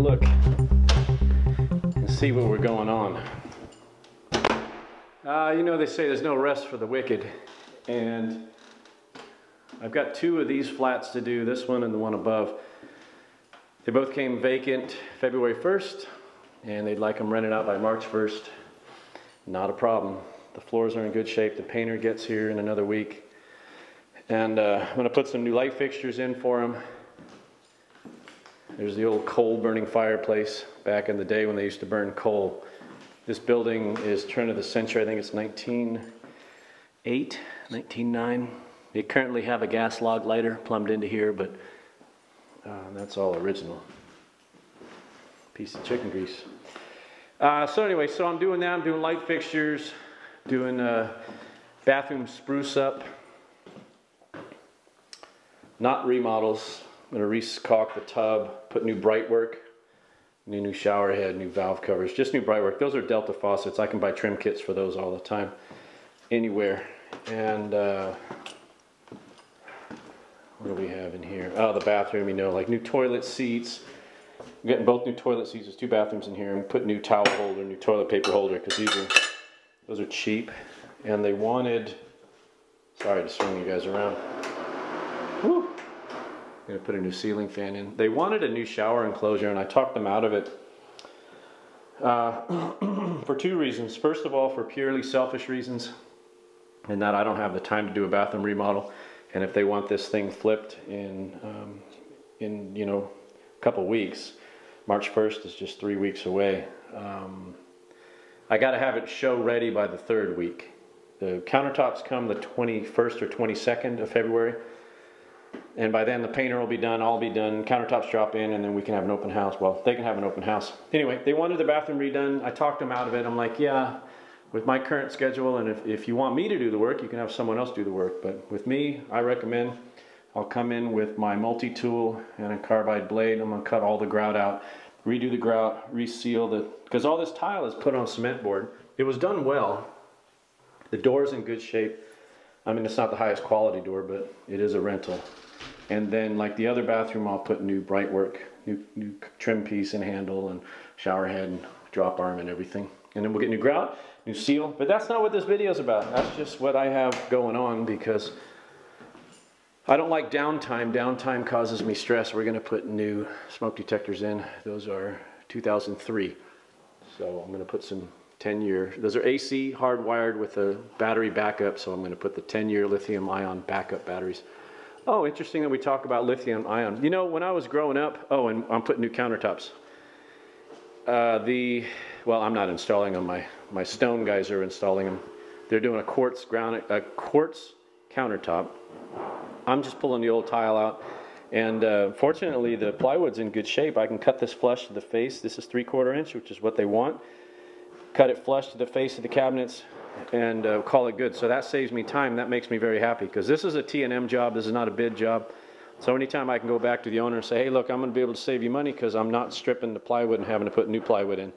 look and see what we're going on. You know, they say there's no rest for the wicked, and I've got two of these flats to do, this one and the one above. They both came vacant February 1st, and they'd like them rented out by March 1st. Not a problem. The floors are in good shape. The painter gets here in another week. And I'm going to put some new light fixtures in for them. There's the old coal burning fireplace back in the day when they used to burn coal. This building is turn of the century. I think it's 1908, 1909. They currently have a gas log lighter plumbed into here, but that's all original. Piece of chicken grease. So anyway, so I'm doing that. I'm doing light fixtures, doing bathroom spruce up. Not remodels. I'm going to re-caulk the tub, put new bright-work, new shower head, new valve covers, just new bright-work. Those are Delta faucets. I can buy trim kits for those all the time, anywhere. And what do we have in here? Oh, the bathroom, you know, like new toilet seats. I'm getting both new toilet seats. There's two bathrooms in here. I'm putting new towel holder, new toilet paper holder, because those are cheap. And they wanted, sorry to swing you guys around. Woo! I'm going to put a new ceiling fan in. They wanted a new shower enclosure, and I talked them out of it for two reasons. First of all, for purely selfish reasons, and that I don't have the time to do a bathroom remodel. And if they want this thing flipped in you know, a couple weeks, March 1st is just 3 weeks away. I got to have it show ready by the 3rd week. The countertops come the 21st or 22nd of February. And by then the painter will be done, I'll be done, countertops drop in, and then we can have an open house. Well, they can have an open house. Anyway, they wanted the bathroom redone. I talked them out of it. I'm like, yeah, with my current schedule, and if you want me to do the work, you can have someone else do the work. But with me, I recommend I'll come in with my multi-tool and a carbide blade. I'm going to cut all the grout out, redo the grout, reseal because all this tile is put on cement board. It was done well. The door's in good shape. I mean, it's not the highest quality door, but it is a rental. And then, like the other bathroom, I'll put new bright work, new trim piece and handle and shower head and drop arm and everything. And then we'll get new grout, new seal. But that's not what this video is about. That's just what I have going on because I don't like downtime. Downtime causes me stress. We're going to put new smoke detectors in. Those are 2003. So I'm going to put some 10-year. Those are AC hardwired with a battery backup. So I'm going to put the 10-year lithium-ion backup batteries. Oh, interesting that we talk about lithium ion. You know, when I was growing up, oh, and I'm putting new countertops. Well, I'm not installing them. My stone guys are installing them. They're doing a quartz countertop. I'm just pulling the old tile out. And fortunately, the plywood's in good shape. I can cut this flush to the face. This is 3/4 inch, which is what they want. Cut it flush to the face of the cabinets and call it good. So that saves me time. That makes me very happy because this is a T&M job. This is not a bid job. So anytime I can go back to the owner and say, hey, look, I'm going to be able to save you money because I'm not stripping the plywood and having to put new plywood in.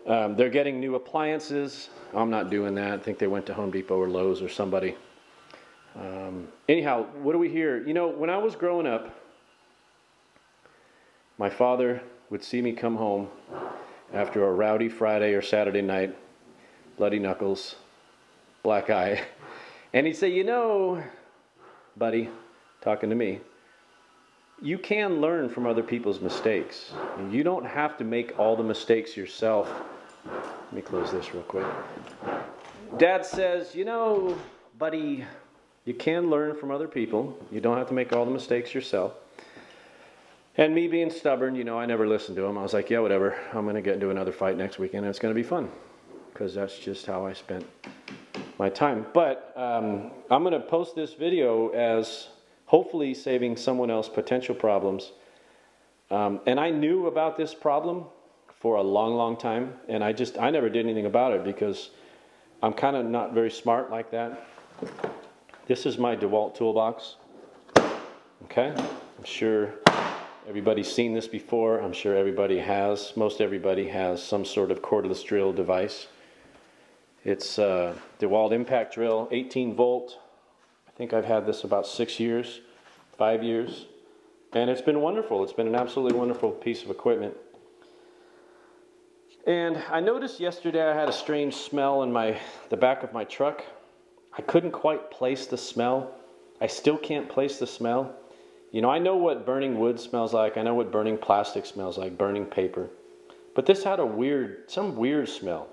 They're getting new appliances. I'm not doing that. I think they went to Home Depot or Lowe's or somebody. Anyhow, what do we hear? You know, when I was growing up, my father would see me come home after a rowdy Friday or Saturday night, bloody knuckles, black eye, and he'd say, you know, buddy, talking to me, you can learn from other people's mistakes. You don't have to make all the mistakes yourself. Let me close this real quick. Dad says, you know, buddy, you can learn from other people. You don't have to make all the mistakes yourself. And me being stubborn, you know, I never listened to him. I was like, yeah, whatever. I'm going to get into another fight next weekend, and it's going to be fun. Because that's just how I spent my time. But I'm going to post this video as hopefully saving someone else potential problems. And I knew about this problem for a long, long time. And I never did anything about it because I'm kind of not very smart like that. This is my DeWalt toolbox. Okay? I'm sure everybody's seen this before. I'm sure everybody has. Most everybody has some sort of cordless drill device. It's a DeWalt impact drill, 18 volt. I think I've had this about 6 years, 5 years. And it's been wonderful. It's been an absolutely wonderful piece of equipment. And I noticed yesterday I had a strange smell in the back of my truck. I couldn't quite place the smell. I still can't place the smell. You know, I know what burning wood smells like. I know what burning plastic smells like, burning paper. But this had some weird smell.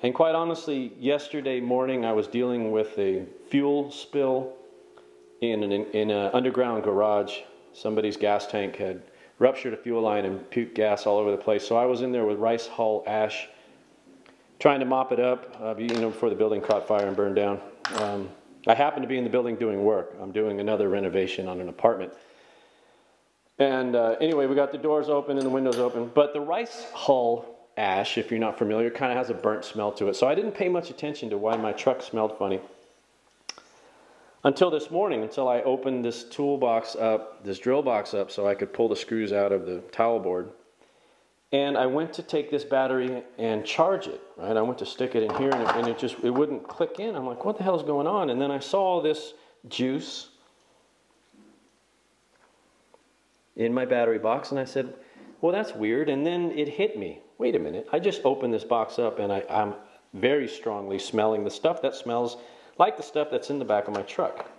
And quite honestly, yesterday morning I was dealing with a fuel spill in an underground garage. Somebody's gas tank had ruptured a fuel line and puked gas all over the place. So I was in there with rice hull ash, trying to mop it up, before the building caught fire and burned down. I happened to be in the building doing work. I'm doing another renovation on an apartment. And anyway, we got the doors open and the windows open. But the rice hull ash, if you're not familiar, kind of has a burnt smell to it. So I didn't pay much attention to why my truck smelled funny until this morning, until I opened this toolbox up, this drill box up, so I could pull the screws out of the towel board. And I went to take this battery and charge it, right? I went to stick it in here and it wouldn't click in. I'm like, what the hell is going on? And then I saw this juice in my battery box and I said, well, that's weird. And then it hit me. Wait a minute. I just opened this box up and I'm very strongly smelling the stuff that smells like the stuff that's in the back of my truck.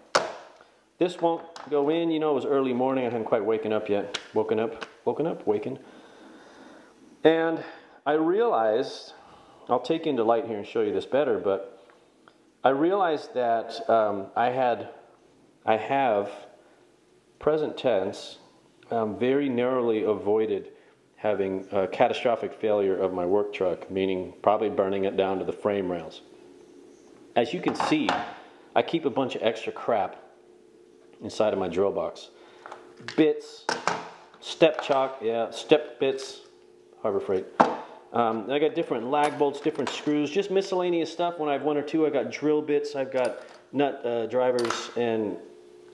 This won't go in. You know, it was early morning. I hadn't quite woken up yet. Woken up. And I realized, I'll take into light here and show you this better, but I realized that I have, present tense, very narrowly avoided having a catastrophic failure of my work truck, meaning probably burning it down to the frame rails. As you can see, I keep a bunch of extra crap inside of my drill box. Bits, step bits, Harbor Freight. I got different lag bolts, different screws, just miscellaneous stuff. When I have one or two, I got drill bits, I've got nut drivers, and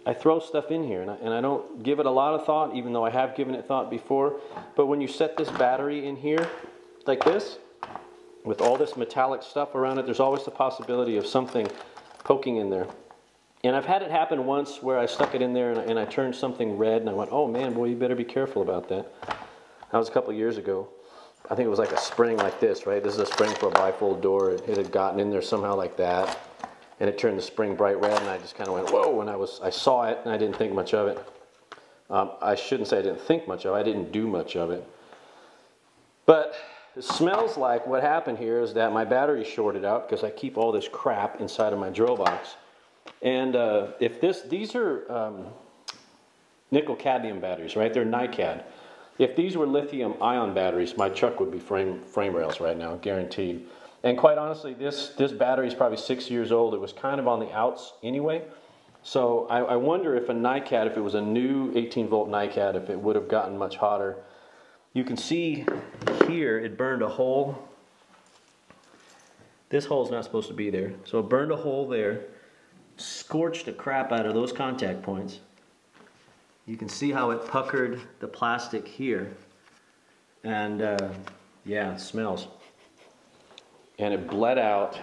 I throw stuff in here, and I don't give it a lot of thought, even though I have given it thought before. But when you set this battery in here, like this, with all this metallic stuff around it, there's always the possibility of something poking in there. And I've had it happen once where I stuck it in there and I turned something red, and I went, oh man, boy, you better be careful about that. That was a couple years ago. I think it was like a spring like this, right? This is a spring for a bifold door. It had gotten in there somehow like that, and it turned the spring bright red, and I just kind of went, whoa, and I saw it, and I didn't think much of it. I shouldn't say I didn't think much of it. I didn't do much of it. It smells like what happened here is that my battery shorted out because I keep all this crap inside of my drill box. And these are nickel cadmium batteries, right? They're NiCad. If these were lithium ion batteries, my truck would be frame rails right now, guaranteed. And quite honestly, this battery is probably 6 years old. It was kind of on the outs anyway. So I wonder if a NiCad, if it was a new 18-volt NiCad, if it would have gotten much hotter. You can see here it burned a hole. This hole's not supposed to be there. So it burned a hole there, scorched the crap out of those contact points. You can see how it puckered the plastic here. And yeah, it smells. And it bled out.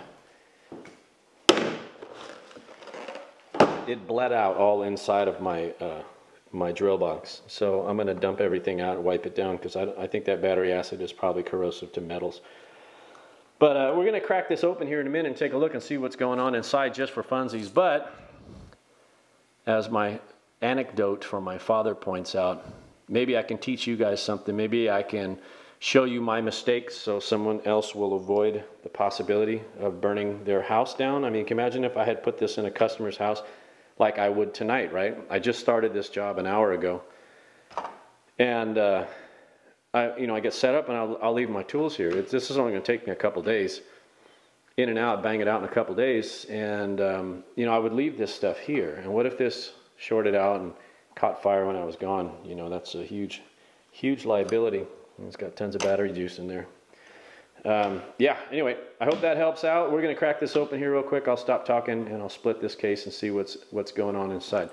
It bled out all inside of my my drill box. So I'm going to dump everything out and wipe it down because I think that battery acid is probably corrosive to metals. But we're going to crack this open here in a minute and take a look and see what's going on inside just for funsies. But as my anecdote from my father points out, maybe I can teach you guys something. Maybe I can show you my mistakes so someone else will avoid the possibility of burning their house down. I mean, can you imagine if I had put this in a customer's house like I would tonight, right? I just started this job an hour ago. And I get set up and I'll leave my tools here. This is only going to take me a couple days. In and out, bang it out in a couple days. And, I would leave this stuff here. And what if this shorted out and caught fire when I was gone? You know, that's a huge, huge liability. It's got tons of battery juice in there. Yeah, anyway, I hope that helps out. We're going to crack this open here real quick. I'll stop talking and I'll split this case and see what's going on inside.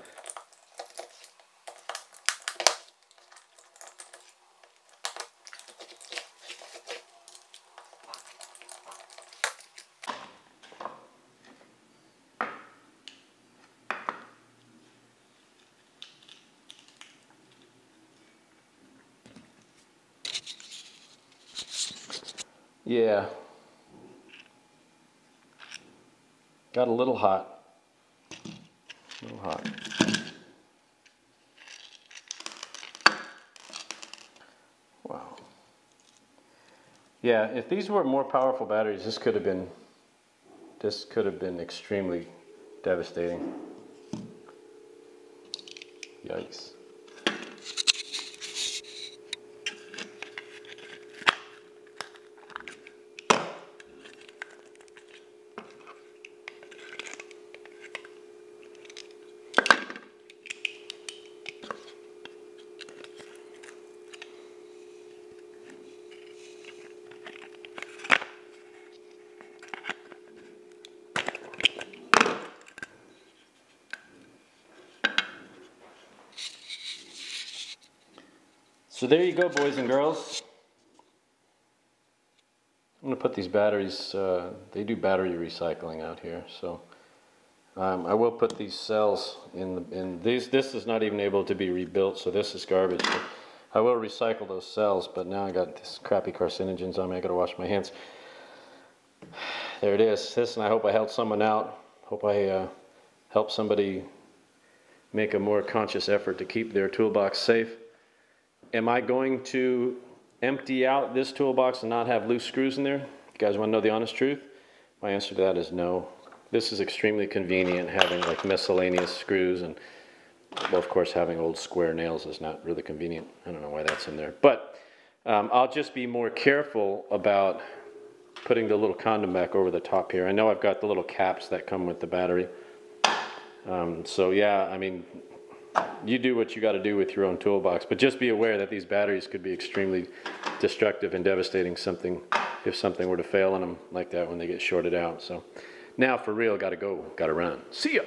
Yeah. Got a little hot. A little hot. Wow. Yeah, if these were more powerful batteries, this could have been extremely devastating. Yikes. So there you go, boys and girls. I'm going to put these batteries, they do battery recycling out here, so I will put these cells in these. This is not even able to be rebuilt, so this is garbage. But I will recycle those cells, but now I got this crappy carcinogens on me. I got to wash my hands. There it is. This, and I hope I helped someone out. Hope I helped somebody make a more conscious effort to keep their toolbox safe. Am I going to empty out this toolbox and not have loose screws in there? You guys want to know the honest truth? My answer to that is no. This is extremely convenient, having like miscellaneous screws, and well, of course having old square nails is not really convenient. I don't know why that's in there, but I'll just be more careful about putting the little condom back over the top here. I know I've got the little caps that come with the battery. So yeah, I mean, you do what you got to do with your own toolbox, but just be aware that these batteries could be extremely destructive and devastating if something were to fail on them like that when they get shorted out. So now for real, got to go, got to run. See ya.